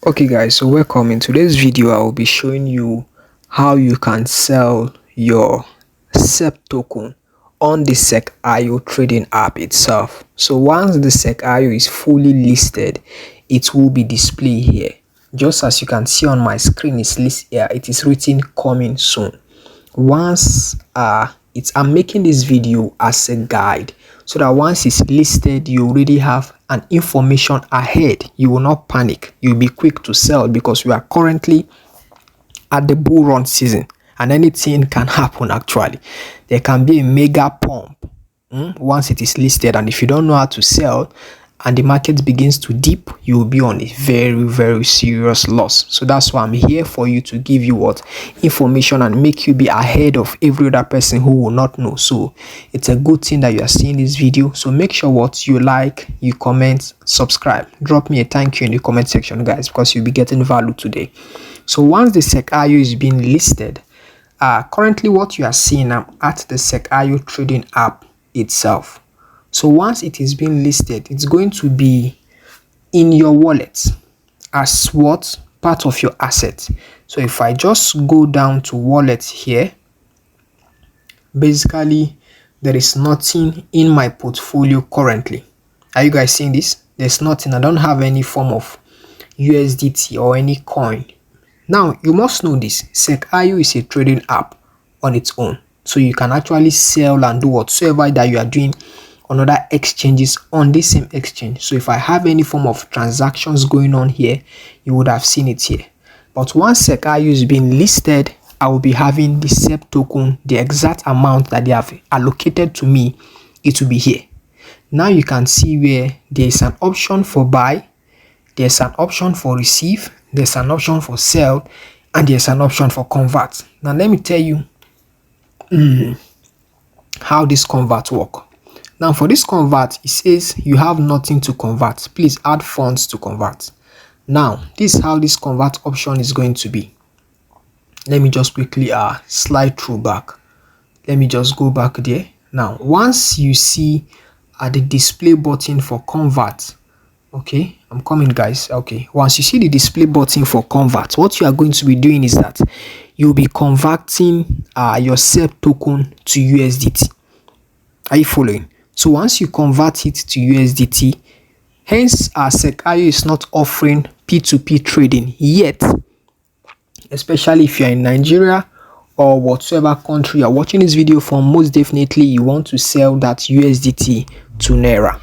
Okay guys, so welcome. In today's video I will be showing you how you can sell your CEXP token on the CEXIO trading app itself. So once the CEXIO is fully listed, it will be displayed here. Just as you can see on my screen, it's list here, it is written coming soon. Once I'm making this video as a guide so that once it's listed, you already have an information ahead. You will not panic, you'll be quick to sell because we are currently at the bull run season and anything can happen. Actually, there can be a mega pump once it is listed, and if you don't know how to sell and the market begins to dip, you will be on a very serious loss. So that's why I'm here for you, to give you what information and make you be ahead of every other person who will not know. So it's a good thing that you are seeing this video. So make sure what you like, you comment, subscribe, drop me a thank you in the comment section guys, because you'll be getting value today. So once the CEXIO is being listed, currently what you are seeing, I'm at the CEXIO trading app itself. So once it is being listed, it's going to be in your wallet as what part of your asset. So if I just go down to wallet here, basically there is nothing in my portfolio currently. Are you guys seeing this? There's nothing. I don't have any form of USDT or any coin. Now you must know this, CEXIO is a trading app on its own, so you can actually sell and do whatsoever that you are doing on other exchanges on this same exchange. So if I have any form of transactions going on here, you would have seen it here. But once CEXIO is being listed, I will be having the CEXP token, the exact amount that they have allocated to me, it will be here. Now you can see where there is an option for buy, there's an option for receive, there's an option for sell, and there's an option for convert. Now let me tell you how this convert work. Now for this convert, it says you have nothing to convert, please add funds to convert. Now this is how this convert option is going to be. Let me just quickly slide through back. Let me just go back there. Now once you see the display button for convert, okay, I'm coming guys. Okay, once you see the display button for convert, what you are going to be doing is that you'll be converting your CEXP token to USDT. Are you following? So once you convert it to USDT, hence CEXIO is not offering P2P trading yet, especially if you're in Nigeria or whatsoever country you're watching this video from. Most definitely you want to sell that USDT to Naira.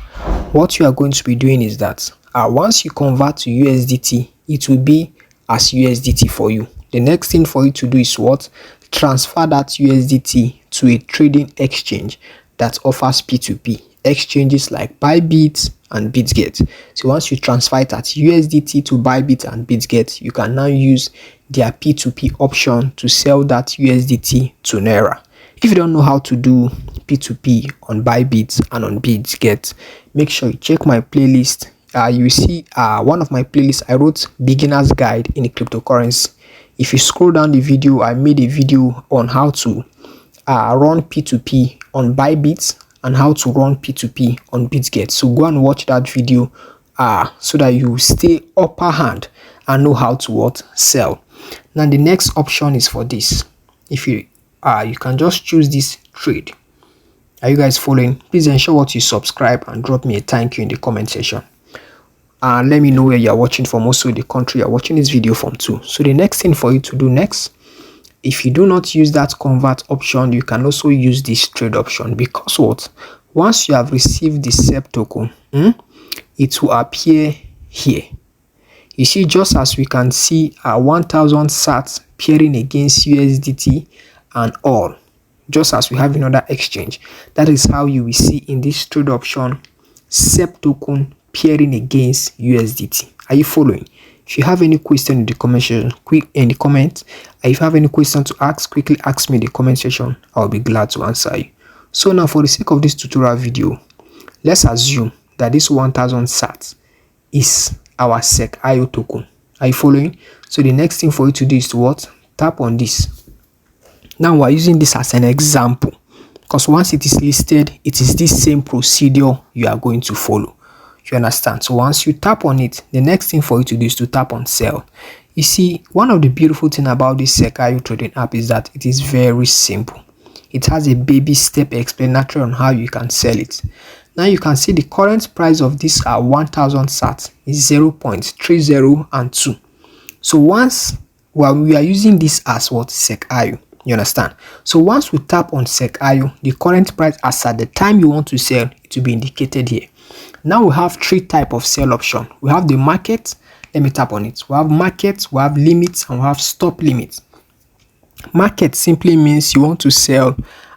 What you are going to be doing is that once you convert to USDT, it will be as USDT for you. The next thing for you to do is what? Transfer that USDT to a trading exchange that offers P2P, exchanges like Bybit and BitGet. So once you transfer it at USDT to Bybit and BitGet, you can now use their P2P option to sell that USDT to Naira. If you don't know how to do P2P on Bybit and on BitGet, make sure you check my playlist. You see one of my playlists, I wrote beginner's guide in cryptocurrency. If you scroll down the video, I made a video on how to run P2P on Bybit and how to run P2P on BitGet. So go and watch that video so that you stay upper hand and know how to what sell. Now the next option is for this. If you can just choose this trade. Are you guys following? Please ensure what you subscribe and drop me a thank you in the comment section. And let me know where you are watching from, also the country you are watching this video from too. So the next thing for you to do next, if you do not use that convert option, you can also use this trade option, because what? Once you have received the CEXP token, it will appear here. You see, just as we can see 1000 sats pairing against USDT and all, just as we have in other exchange. That is how you will see in this trade option CEXP token pairing against USDT. Are you following? If you have any question in the comment section, if you have any question to ask, quickly ask me in the comment section. I'll be glad to answer you. So now, for the sake of this tutorial video, let's assume that this 1000 sats is our CEXIO token. Are you following? So the next thing for you to do is to what? Tap on this. Now we're using this as an example, because once it is listed, it is this same procedure you are going to follow. You understand? So once you tap on it, the next thing for you to do is to tap on sell. You see, one of the beautiful thing about this CEXP trading app is that it is very simple. It has a baby step explanatory on how you can sell it. Now you can see the current price of this 1000 sat is 0.30 and 2. So once we are using this as what CEXP, you understand? So once we tap on CEXP, the current price as at the time you want to sell, it will be indicated here. Now we have three type of sell option. We have the market. Let me tap on it. We have market, we have limits, and we have stop limits. Market simply means you want to sell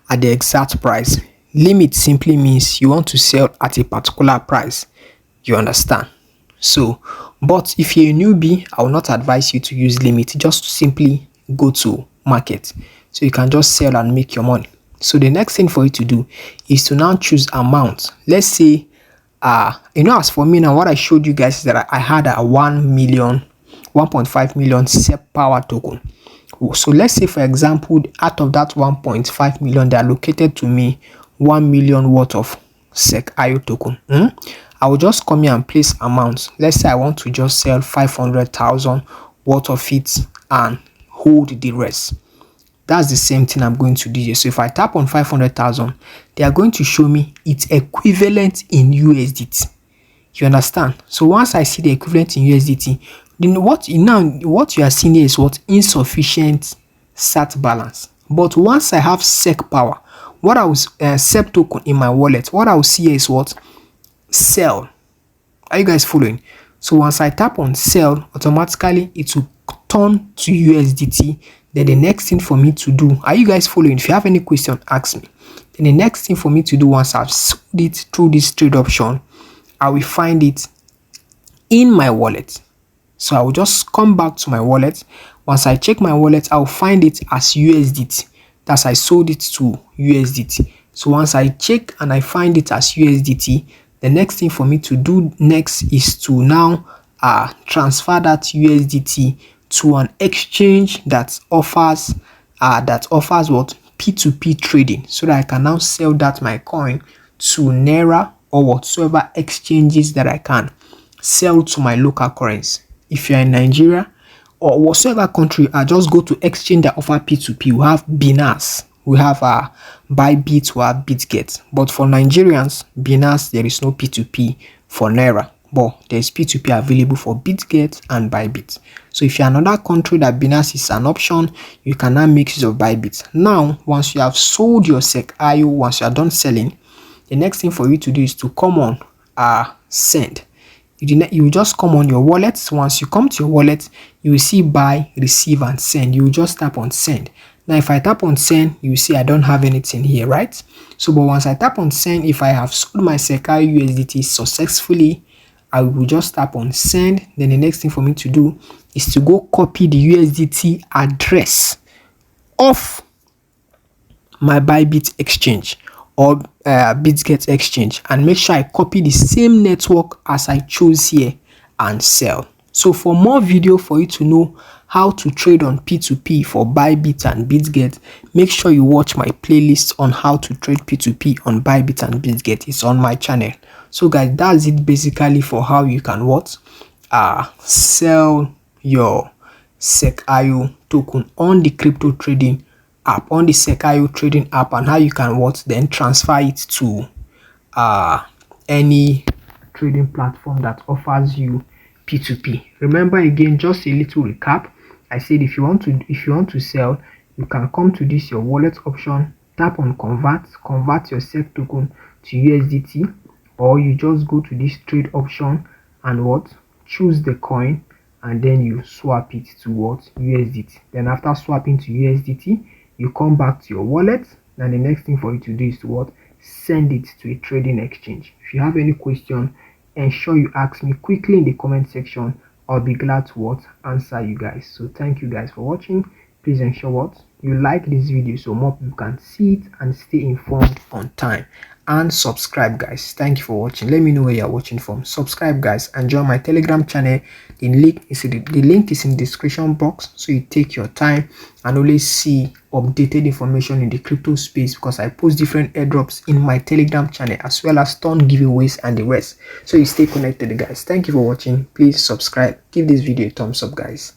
at the exact price. Limit simply means you want to sell at a particular price. You understand? So, but if you're a newbie, I will not advise you to use limit. Just simply go to market, so you can just sell and make your money. So the next thing for you to do is to now choose amount. Let's say as for me now, what I showed you guys is that I had a 1.5 million SEP power token. So let's say, for example, out of that 1.5 million, they allocated to me 1 million worth of CEXP token. I will just come here and place amounts. Let's say I want to just sell 500,000 worth of it and hold the rest. That's the same thing I'm going to do here. So if I tap on 500,000, they are going to show me its equivalent in USDT. You understand? So once I see the equivalent in USDT, then what you are seeing here is what insufficient SAT balance. But once I have SEC power, what I will SEP token in my wallet, what I will see here is what sell. Are you guys following? So once I tap on sell, automatically it will turn to USDT. Then the next thing for me to do, are you guys following? If you have any question, ask me. Then the next thing for me to do, once I've sold it through this trade option, I will find it in my wallet. So I will just come back to my wallet. Once I check my wallet, I will find it as USDT. That's I sold it to USDT. So once I check and I find it as USDT, the next thing for me to do next is to now transfer that USDT to an exchange that offers what P2P trading, so that I can now sell that my coin to Naira or whatsoever exchanges that I can sell to my local currency. If you're in Nigeria or whatsoever country, I just go to exchange that offer P2P. We have Binance, we have Bybit, we have BitGet. But for Nigerians, Binance, there is no P2P for Naira, but there's P2P available for BitGet and Bybit. So if you're another country that Binance is an option, you can now make use of Bybit. Now, once you have sold your CEXP, once you are done selling, the next thing for you to do is to come on send. You just come on your wallet. Once you come to your wallet, you will see buy, receive, and send. You will just tap on send. Now, if I tap on send, you will see I don't have anything here, right? So, but once I tap on send, if I have sold my CEXP USDT successfully, I will just tap on send. Then the next thing for me to do is to go copy the USDT address of my Bybit exchange or BitGet exchange, and make sure I copy the same network as I chose here and sell. So for more video for you to know how to trade on P2P for Bybit and BitGet, make sure you watch my playlist on how to trade P2P on Bybit and BitGet. It's on my channel. So guys, that's it basically for how you can sell your CEXP token on the crypto trading app, on the CEXP trading app, and how you can then transfer it to any trading platform that offers you P2P. Remember again, just a little recap. I said if you want to sell, you can come to this your wallet option, tap on convert your CEXP token to USDT, or you just go to this trade option and choose the coin, and then you swap it to USDT. Then after swapping to USDT, you come back to your wallet, and the next thing for you to do is to send it to a trading exchange. If you have any question, ensure you ask me quickly in the comment section. I'll be glad to answer you guys. So thank you guys for watching. Please ensure you like this video so more people can see it and stay informed on time. and subscribe, guys. Thank you for watching. Let me know where you're watching from. Subscribe, guys, and join my Telegram channel. The link is in the description box, so you take your time and always see updated information in the crypto space, because I post different airdrops in my Telegram channel as well as ton giveaways and the rest. So you stay connected, guys. Thank you for watching. Please subscribe. Give this video a thumbs up, guys.